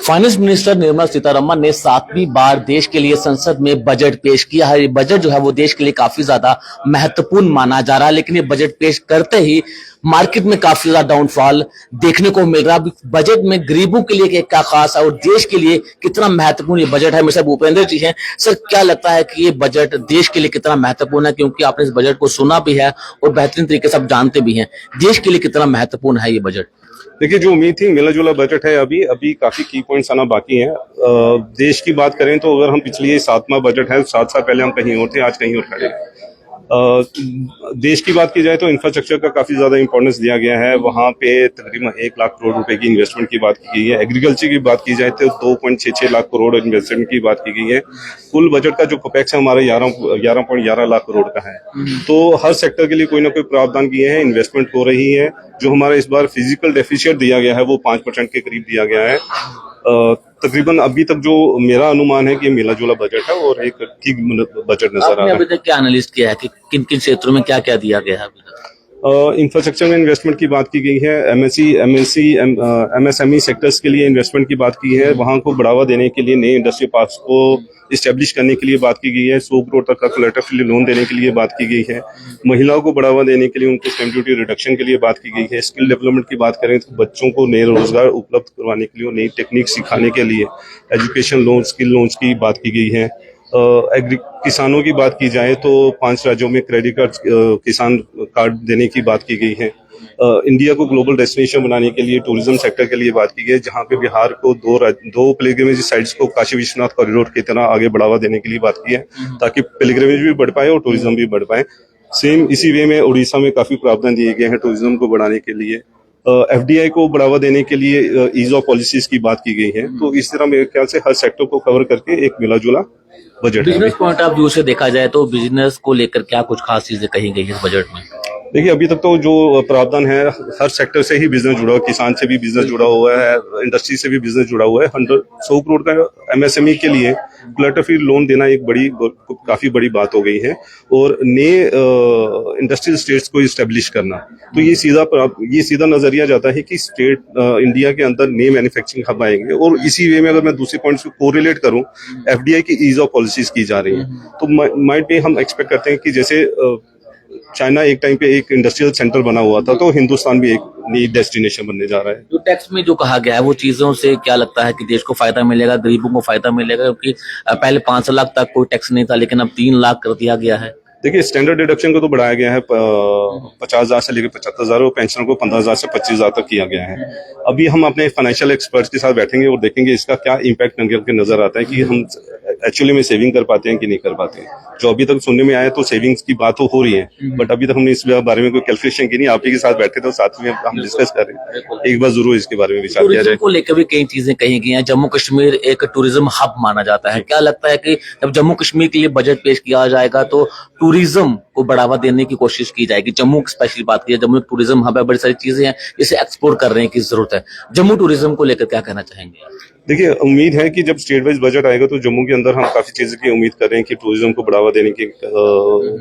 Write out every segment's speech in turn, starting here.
Finance minister Nirmala Sitharaman ने 7वीं बार देश के लिए संसद में बजट पेश किया है। ये बजट जो है वो देश के लिए काफी ज्यादा महत्वपूर्ण माना जा रहा है, लेकिन ये बजट पेश करते ही मार्केट में काफी ज्यादा डाउनफॉल देखने को मिल रहा है। बजट में गरीबों के लिए क्या खास है और देश के लिए कितना महत्वपूर्ण ये बजट है। मेरे साथ भूपेंद्र जी हैं। सर, क्या लगता है कि ये बजट देश के लिए कितना महत्वपूर्ण है, क्योंकि आपने इस बजट को सुना भी है और बेहतरीन तरीके से आप जानते भी हैं, देश के लिए कितना महत्वपूर्ण है ये बजट? देखिए, जो उम्मीद थी मिला जुला बजट है। अभी काफी की पॉइंट्स आना बाकी हैं। देश की बात करें तो अगर हम पिछली 7वां बजट है, 7 साल पहले हम कहीं और थे, आज कहीं और खड़े हैं। देश की बात की जाए तो इंफ्रास्ट्रक्चर का काफी ज्यादा इंपॉर्टेंस दिया गया है। वहां पे तकरीबन 1 लाख करोड़ रुपए की इन्वेस्टमेंट की बात की गई है। एग्रीकल्चर की बात की जाए तो 2.66 लाख करोड़ इन्वेस्टमेंट की बात की गई है। कुल बजट का जो कपेक्स है हमारा 11.11 लाख करोड़ का है। तो हर सेक्टर के लिए कोई ना कोई प्रावधान किए हैं, इन्वेस्टमेंट हो रही है। जो हमारा इस बार फिजिकल डेफिशिएंट दिया गया है वो 5% के करीब दिया गया है। तकरीबन अभी तक जो मेरा अनुमान है कि मिला जुला बजट है और एक ठीक बजट नजर आ रहा है। अभी तक क्या एनालिस्ट किया है कि किन किन क्षेत्रों में क्या क्या दिया गया है? इंफ्रास्ट्रक्चर में इन्वेस्टमेंट की बात की गई है। एमएसएमई सेक्टर्स के लिए इन्वेस्टमेंट की बात की है। वहां को बढ़ावा देने के लिए नए इंडस्ट्री पार्क्स को इस्टेब्लिश करने के लिए बात की गई है। 100 करोड़ तक का कोलैटरल लोन देने के लिए बात की गई है। महिलाओं को बढ़ावा देने के लिए उनको स्टैम्प ड्यूटी रिडक्शन के लिए बात की गई है। स्किल डेवलपमेंट की बात करें तो बच्चों को नए रोजगार उपलब्ध करवाने के लिए और नई टेक्निक सिखाने के लिए एजुकेशन लोन, स्किल लोन्स की बात की गई है। किसानों की बात की जाए तो 5 राज्यों में क्रेडिट कार्ड, किसान कार्ड देने की बात की गई है। इंडिया को ग्लोबल डेस्टिनेशन बनाने के लिए टूरिज्म सेक्टर के लिए बात की गई है, जहां पे बिहार को दो पिलग्रिमेज साइट्स को काशी विश्वनाथ कॉरिडोर की तरह आगे बढ़ावा देने के लिए बात की है, ताकि पिलग्रिमेज भी बढ़ पाए और टूरिज्म भी बढ़ पाए। सेम इसी वे में उड़ीसा में काफी प्रावधान दिए गए हैं टूरिज्म को बढ़ाने के लिए। एफडीआई को बढ़ावा देने के लिए ईज ऑफ पॉलिसीज की बात की गई है। तो इस तरह मेरे ख्याल से हर सेक्टर को कवर करके एक मिला जुला बजट है। बिजनेस पॉइंट ऑफ व्यू से देखा जाए तो बिजनेस को लेकर क्या कुछ खास चीजें कही गई है इस बजट में? देखिए, अभी तक तो जो प्रावधान है हर सेक्टर से ही बिजनेस जुड़ा हुआ है। किसान से भी बिजनेस जुड़ा हुआ है, इंडस्ट्री से भी बिजनेस जुड़ा हुआ है। 100 करोड़ का एमएसएमई के लिए कोलैटरल लोन देना एक काफी बड़ी बात हो गई है और नए इंडस्ट्रियल स्टेट्स को इस्टेब्लिश करना। तो ये सीधा नजरिया जाता है कि स्टेट इंडिया के अंदर नए मैन्युफैक्चरिंग हब आएंगे। और इसी वे में अगर मैं दूसरे पॉइंट्स को कोरिलेट करूं, एफडीआई की ईज ऑफ पॉलिसीज की जा रही है, तो माइट भी हम एक्सपेक्ट करते हैं कि जैसे चाइना एक टाइम पे एक इंडस्ट्रियल सेंटर बना हुआ था, तो हिंदुस्तान भी एक नई डेस्टिनेशन बनने जा रहा है। जो टैक्स में जो कहा गया है वो चीजों से क्या लगता है कि देश को फायदा मिलेगा, गरीबों को फायदा मिलेगा? क्योंकि पहले 5 लाख तक कोई टैक्स नहीं था, लेकिन अब 3 लाख कर दिया गया है। देखिए, स्टैंडर्ड डिडक्शन को तो बढ़ाया गया है 50,000 से लेकर 75,000 और पेंशन को 15,000 से 25,000 तक किया गया है। अभी हम अपने फाइनेंशियल एक्सपर्ट्स के साथ बैठेंगे और देखेंगे इसका क्या इम्पैक्ट नजर आता है कि हम एक्चुअली में सेविंग कर पाते हैं कि नहीं कर पाते हैं। जो अभी तक सुनने में आया तो सेविंग्स की बात तो हो रही है, बट अभी तक हमने इस बारे में कोई कैलकुलेशन की नहीं। आप ही के साथ बैठे तो साथ में हम डिस्कस कर रहे हैं, एक बार जरूर इसके बारे में विचार किया जाए। को लेकर भी कई चीजें कही गई हैं। जम्मू कश्मीर एक टूरिज्म हब माना जाता है। क्या लगता है कि जब जम्मू कश्मीर के लिए बजट पेश किया जाएगा तो टूरिज्म को बढ़ावा देने की कोशिश की जाएगी? जम्मू की स्पेशली बात की जाए, जम्मू टूरिज्म हब है, बड़ी सारी चीजें हैं जिसे एक्सप्लोर करने की जरूरत है। जम्मू टूरिज्म को लेकर क्या कहना चाहेंगे? देखिए, उम्मीद है कि जब स्टेट वाइज बजट आएगा तो जम्मू के अंदर हम काफी चीजें की उम्मीद कर रहे हैं कि टूरिज्म को बढ़ावा देने की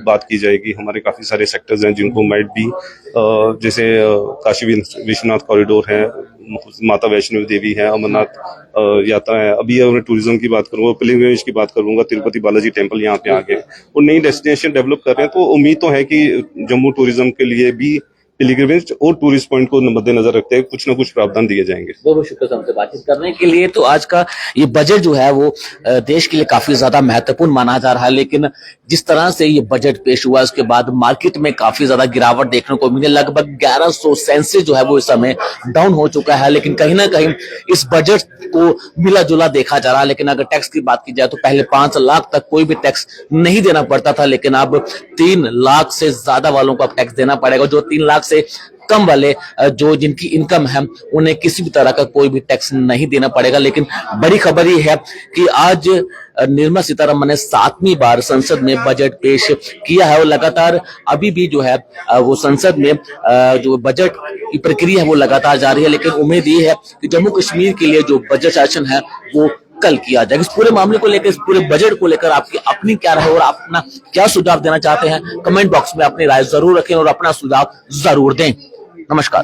बात की जाएगी। हमारे काफी सारे सेक्टर्स हैं जिनको माइट भी जैसे काशी विश्वनाथ कॉरिडोर है, माता वैष्णो देवी है, अमरनाथ यात्रा है। अभी अगर टूरिज्म की बात करूंगा, पिलग्रिमेज की बात करूंगा, तिरुपति बालाजी टेम्पल यहाँ पे आ गए और नई डेस्टिनेशन डेवलप कर रहे हैं। तो उम्मीद तो है कि जम्मू टूरिज्म के लिए भी पिलग्रिमेज और टूरिस्ट पॉइंट को मद्देनजर रखते हैं कुछ ना कुछ प्रावधान दिए जाएंगे। बहुत बहुत शुक्रिया हमसे बातचीत करने के लिए। तो आज का ये बजट जो है वो देश के लिए काफी ज्यादा महत्वपूर्ण माना जा रहा है, लेकिन जिस तरह से ये बजट पेश हुआ उसके बाद मार्केट में काफी ज्यादा गिरावट देखने को मिली। लगभग 1100 सेंसेस जो है वो इस समय डाउन हो चुका है, लेकिन कहीं ना कहीं इस बजट को मिला जुला देखा जा रहा है। लेकिन अगर टैक्स की बात की जाए तो पहले 5 लाख तक कोई भी टैक्स नहीं देना पड़ता था, लेकिन अब 3 लाख से ज्यादा वालों को अब टैक्स देना पड़ेगा। जो 3 लाख से कम वाले जो जिनकी इनकम है उन्हें किसी भी तरह का कोई भी टैक्स नहीं देना पड़ेगा। लेकिन बड़ी खबर ये है कि आज निर्मला सीतारमण ने 7वीं बार संसद में बजट पेश किया है और लगातार अभी भी जो है वो संसद में जो बजट की प्रक्रिया है वो लगातार जारी है। लेकिन उम्मीद ये है कि जम्मू कश्मीर के लिए जो बजट सेशन है वो कल किया जाएगा। इस पूरे मामले को लेकर, इस पूरे बजट को लेकर आपकी अपनी क्या राय और अपना क्या सुझाव देना चाहते हैं, कमेंट बॉक्स में अपनी राय जरूर रखें और अपना सुझाव जरूर दें। नमस्कार।